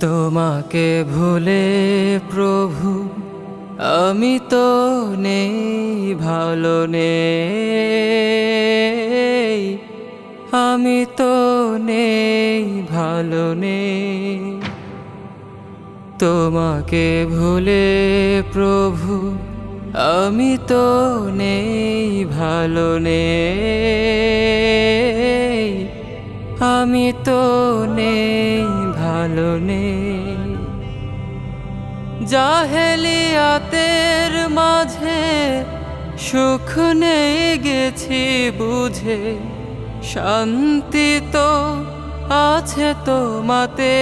তোমাকে ভুলে প্রভু আমি তো নেই, ভালো নেই, আমি তো নেই, ভালো নেই। তোমাকে ভুলে প্রভু আমি তো নেই, ভালো নেই, আমি তো নেই, ভালো নেই। জাহেলিয়াতের মাঝে সুখ নেই গেছি বুঝে, শান্তি তো আছে তোমাতে।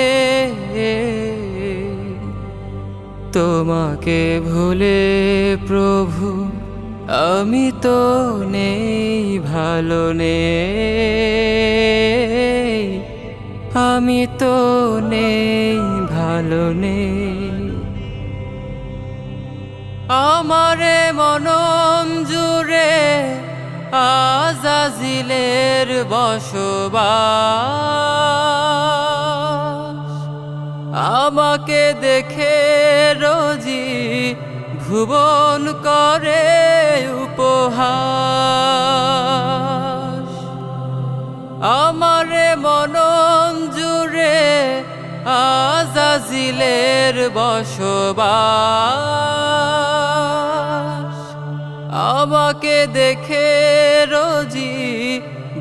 তোমাকে ভুলে প্রভু আমি তো নেই, ভালো নেই, আমি তো নেই, ভালো নেই। আমারে মনম জুড়ে আজাজিলের বসবাস, আমাকে দেখে রোজি ভুবন করে উপহাস। আমারে মনম জুড়ে আজাজিলের বসবাস, আমাকে দেখে রোজি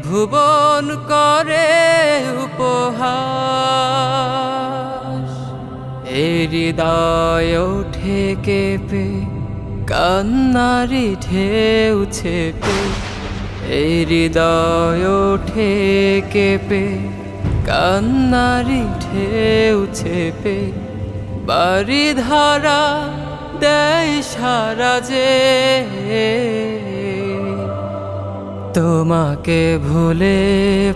ভুবন করে উপহাস। এই হৃদয় ওঠে কেঁপে কান্নারি ঢেউ ছেপে, এই হৃদয় ওঠে কেঁপে কান্নারি ঢেউ ছেপে, বাড়ি ধারা দেয় সারা যে। তোমাকে ভুলে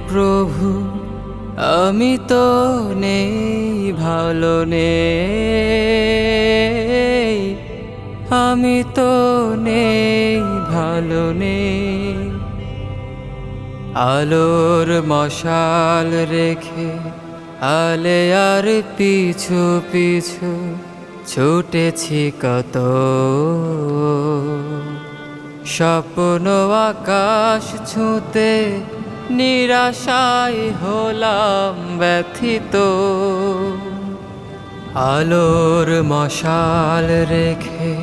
প্রভু আমি তো নেই, ভালো নেই, আমি তো নেই, ভালো নেই। আলোর মশাল রেখে আলে আর পিছু পিছু ছুটেছি কত, স্বপ্ন আকাশ ছুঁতে নিরাশায় হলাম ব্যথিত। আলোর মশাল রেখে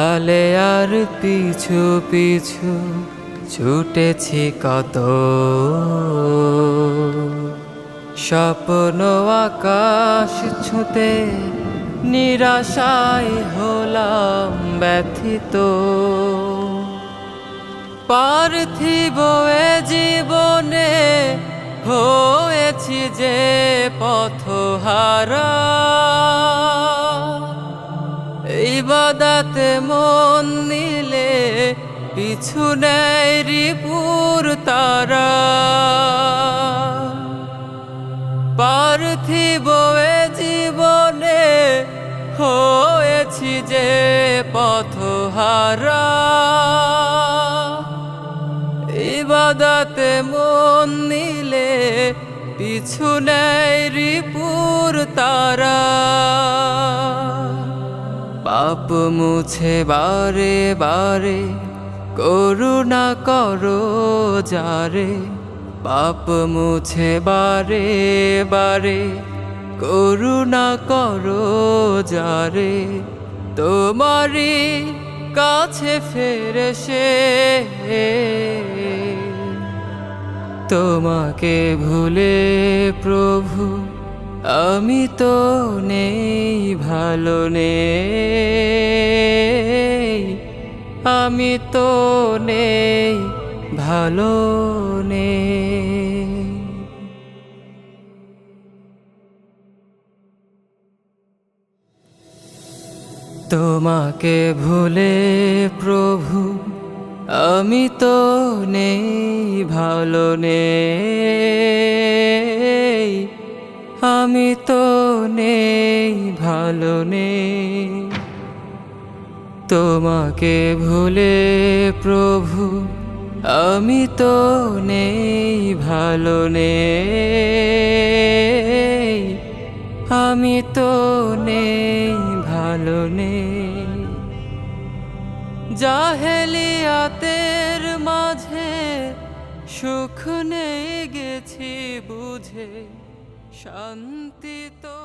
আলে আর পিছু পিছু ছুটেছি কত, স্বপ্ন আকাশ ছুঁতে নিরাশায় হলাম ব্যথিত। পার্থিব এ জীবনে হয়েছি যে পথহারা, ইবাদতে মন নিলে পিছু নেয় রিপুর তারা। পার্থিব এ জীবনে হয়েছি যে পথহারা, ইবাদতে মন নিলে পিছু নেয় রিপুর তারা। পাপ মুছে বারে বারে করুণা করো যারে, পাপ মুছে বারে বারে করুণা করো যারে, তোমারই কাছে ফেরে সে। তোমাকে ভুলে প্রভু আমি তো নেই, ভালো নেই, আমি তো নেই, ভালো নেই। তোমাকে ভুলে প্রভু আমি তো নেই, ভালো নেই, আমি তো নেই, ভালো নেই। তোমাকে ভুলে প্রভু আমি তো নেই, ভালো নেই, আমি তো নেই ভালো নেই। জাহেলিয়াতের মাঝে সুখ নেই গেছি বুঝে, শান্তি তো